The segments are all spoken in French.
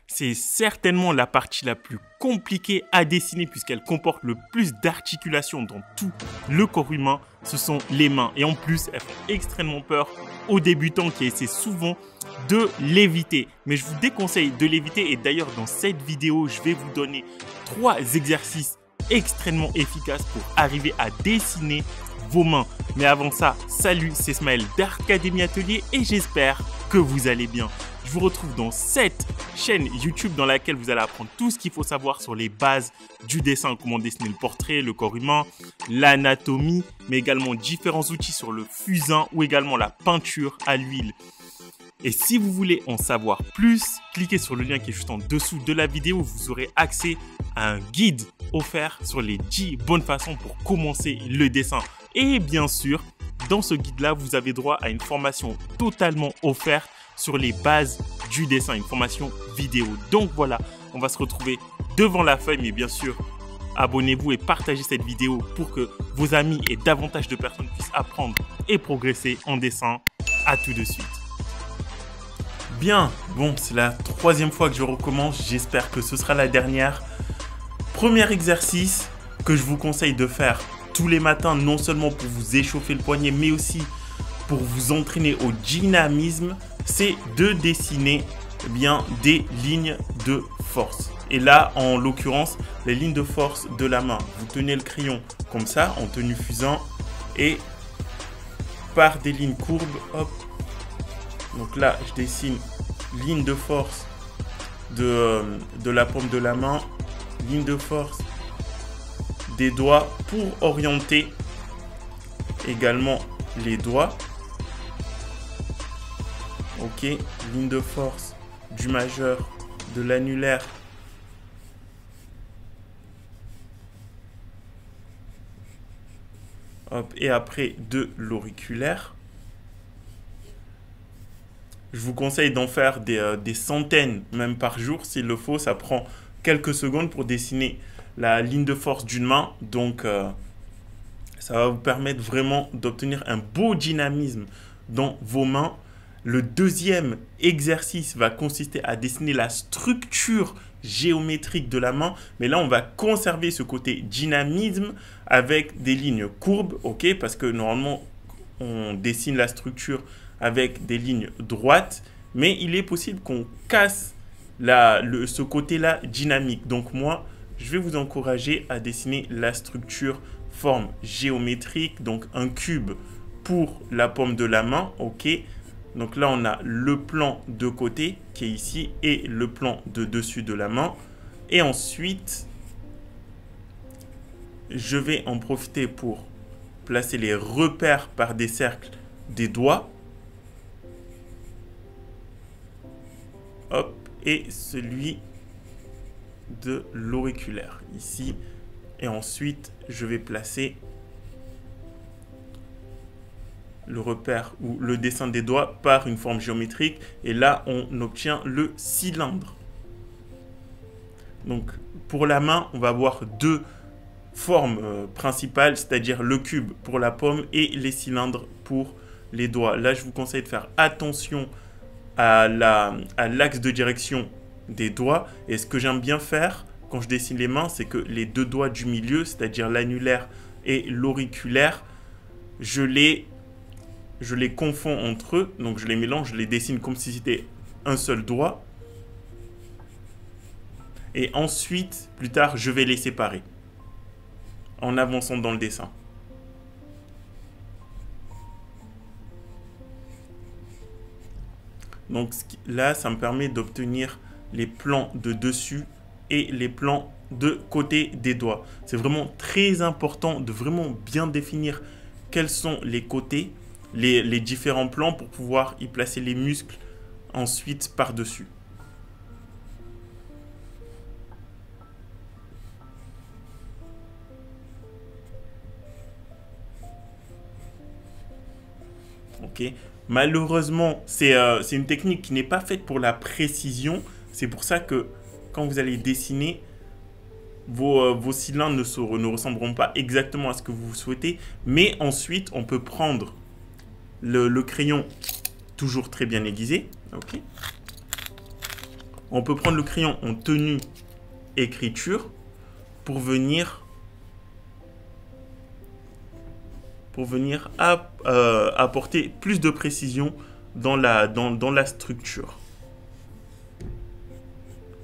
C'est certainement la partie la plus compliquée à dessiner puisqu'elle comporte le plus d'articulations dans tout le corps humain. Ce sont les mains. Et en plus, elles font extrêmement peur aux débutants qui essaient souvent de l'éviter. Mais je vous déconseille de l'éviter. Et d'ailleurs, dans cette vidéo, je vais vous donner 3 exercices extrêmement efficaces pour arriver à dessiner vos mains. Mais avant ça, salut, c'est Smaël d'Arcademy Atelier et j'espère que vous allez bien. Je vous retrouve dans cette chaîne YouTube dans laquelle vous allez apprendre tout ce qu'il faut savoir sur les bases du dessin, comment dessiner le portrait, le corps humain, l'anatomie, mais également différents outils sur le fusain ou également la peinture à l'huile. Et si vous voulez en savoir plus, cliquez sur le lien qui est juste en dessous de la vidéo. Vous aurez accès à un guide offert sur les 10 bonnes façons pour commencer le dessin. Et bien sûr, dans ce guide-là, vous avez droit à une formation totalement offerte sur les bases du dessin, une formation vidéo. Donc voilà, on va se retrouver devant la feuille, mais bien sûr, abonnez-vous et partagez cette vidéo pour que vos amis et davantage de personnes puissent apprendre et progresser en dessin. À tout de suite. Bien, bon, c'est la 3e fois que je recommence, j'espère que ce sera la dernière. Premier exercice que je vous conseille de faire tous les matins, non seulement pour vous échauffer le poignet, mais aussi pour vous entraîner au dynamisme, c'est de dessiner des lignes de force. Et là, en l'occurrence, les lignes de force de la main. Vous tenez le crayon comme ça, en tenue fusain, et par des lignes courbes, hop. Donc là, je dessine ligne de force de la paume de la main, ligne de force des doigts pour orienter également les doigts. Ok, ligne de force du majeur, de l'annulaire. Hop, et après de l'auriculaire. Je vous conseille d'en faire des centaines, même par jour, s'il le faut. Ça prend quelques secondes pour dessiner la ligne de force d'une main. Donc, ça va vous permettre vraiment d'obtenir un beau dynamisme dans vos mains. Le deuxième exercice va consister à dessiner la structure géométrique de la main. Mais là, on va conserver ce côté dynamisme avec des lignes courbes, ok? Parce que normalement, on dessine la structure avec des lignes droites. Mais il est possible qu'on casse ce côté-là dynamique. Donc moi, je vais vous encourager à dessiner la structure forme géométrique. Donc un cube pour la paume de la main, ok? Donc là, on a le plan de côté qui est ici et le plan de dessus de la main. Et ensuite, je vais en profiter pour placer les repères par des cercles des doigts. Hop, et celui de l'auriculaire ici. Et ensuite, je vais placer le repère ou le dessin des doigts par une forme géométrique. Et là, on obtient le cylindre. Donc, pour la main, on va avoir 2 formes principales, c'est-à-dire le cube pour la paume et les cylindres pour les doigts. Là, je vous conseille de faire attention à l'axe de direction des doigts. Et ce que j'aime bien faire quand je dessine les mains, c'est que les 2 doigts du milieu, c'est-à-dire l'annulaire et l'auriculaire, je les confonds entre eux, donc je les mélange, je les dessine comme si c'était un seul doigt. Et ensuite, plus tard, je vais les séparer en avançant dans le dessin. Donc là, ça me permet d'obtenir les plans de dessus et les plans de côté des doigts. C'est vraiment très important de vraiment bien définir quels sont les côtés, les différents plans pour pouvoir y placer les muscles ensuite par-dessus. Ok. Malheureusement, c'est une technique qui n'est pas faite pour la précision. C'est pour ça que quand vous allez dessiner, vos cylindres ne ressembleront pas exactement à ce que vous souhaitez. Mais ensuite, on peut prendre le crayon toujours très bien aiguisé. Okay. On peut prendre le crayon en tenue écriture pour venir apporter plus de précision dans la structure.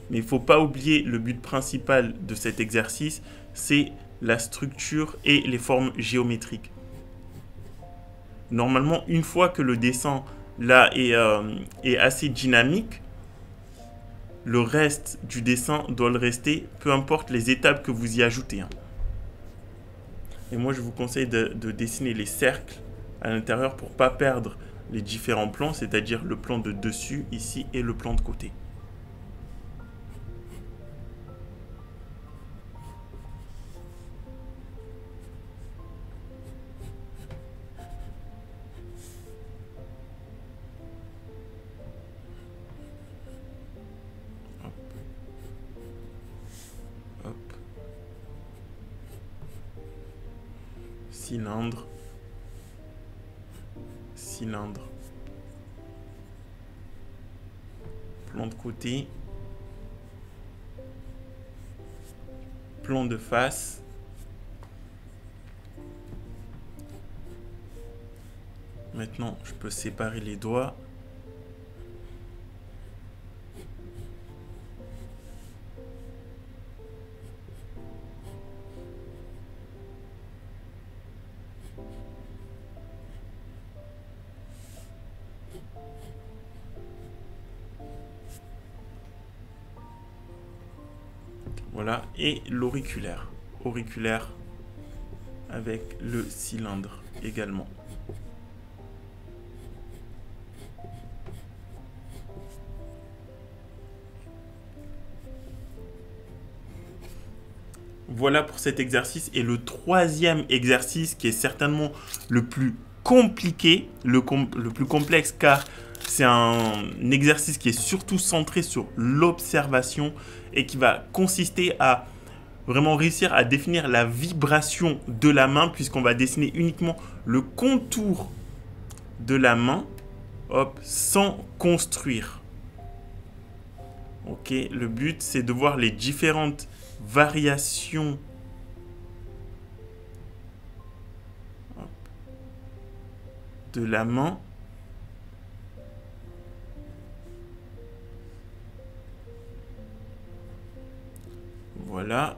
Mais il ne faut pas oublier le but principal de cet exercice, c'est la structure et les formes géométriques. Normalement, une fois que le dessin là est assez dynamique, le reste du dessin doit le rester, peu importe les étapes que vous y ajoutez. Et moi, je vous conseille de dessiner les cercles à l'intérieur pour ne pas perdre les différents plans, c'est-à-dire le plan de dessus, ici, et le plan de côté. Hop. Cylindre. Cylindre. Plan de côté. Plan de face. Maintenant, je peux séparer les doigts. Voilà, et l'auriculaire. Auriculaire avec le cylindre également. Voilà pour cet exercice. Et le troisième exercice, qui est certainement le plus compliqué, le plus complexe, car c'est un exercice qui est surtout centré sur l'observation et qui va consister à vraiment réussir à définir la vibration de la main, puisqu'on va dessiner uniquement le contour de la main, hop, sans construire. Ok, le but, c'est de voir les différentes variations de la main. Voilà.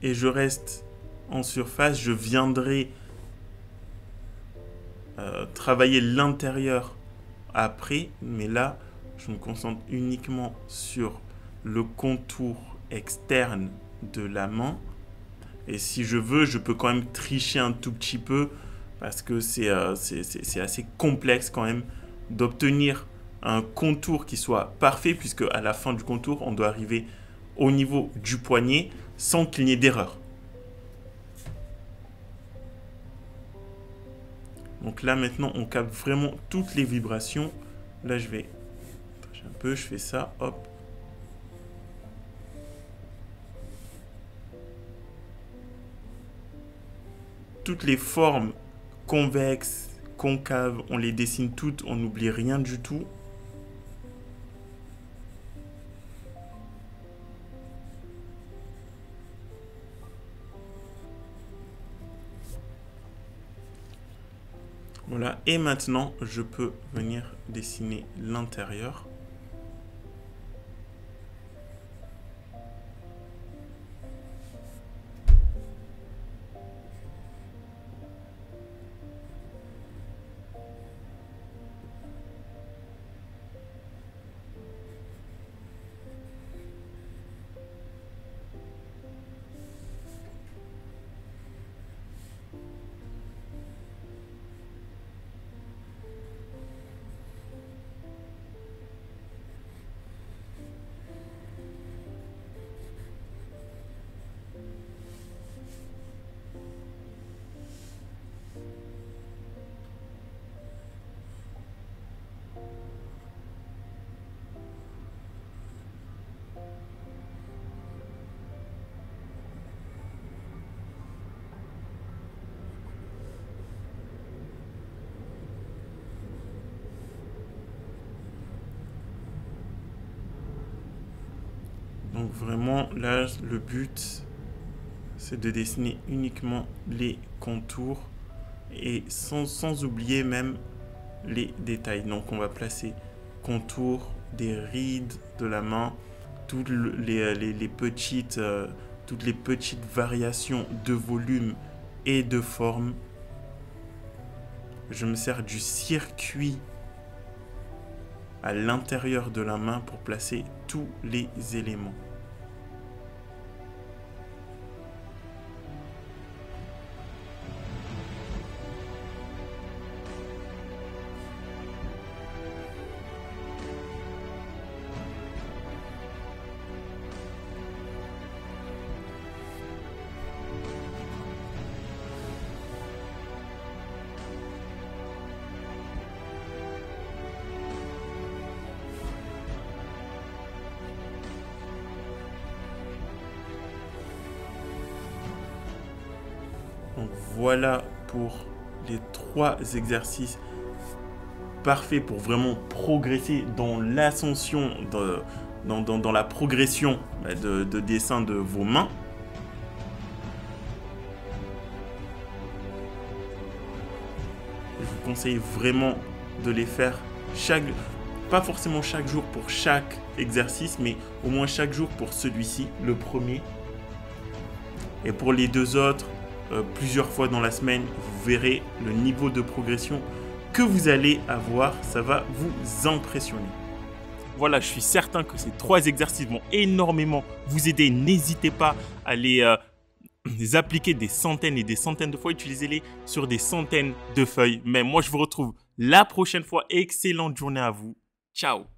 Et je reste en surface. Je viendrai travailler l'intérieur après. Mais là, je me concentre uniquement sur le contour externe de la main. Et si je veux, je peux quand même tricher un tout petit peu parce que c'est assez complexe quand même d'obtenir un contour qui soit parfait, puisque à la fin du contour, on doit arriver au niveau du poignet sans qu'il n'y ait d'erreur. Donc là, maintenant, on capte vraiment toutes les vibrations. Là, je vais un peu, je fais ça, hop. Toutes les formes convexes, concaves, on les dessine toutes, on n'oublie rien du tout. Voilà, et maintenant, je peux venir dessiner l'intérieur. Donc vraiment, là, le but, c'est de dessiner uniquement les contours et sans oublier même les détails. Donc on va placer contours, des rides de la main, toutes les petites variations de volume et de forme. Je me sers du circuit à l'intérieur de la main pour placer tous les éléments. Donc voilà pour les 3 exercices parfaits pour vraiment progresser dans l'ascension, dans la progression de dessin de vos mains. Je vous conseille vraiment de les faire pas forcément chaque jour pour chaque exercice, mais au moins chaque jour pour celui-ci, le premier. Et pour les 2 autres, plusieurs fois dans la semaine, vous verrez le niveau de progression que vous allez avoir. Ça va vous impressionner. Voilà, je suis certain que ces 3 exercices vont énormément vous aider. N'hésitez pas à les appliquer des centaines et des centaines de fois. Utilisez-les sur des centaines de feuilles. Mais moi, je vous retrouve la prochaine fois. Excellente journée à vous. Ciao.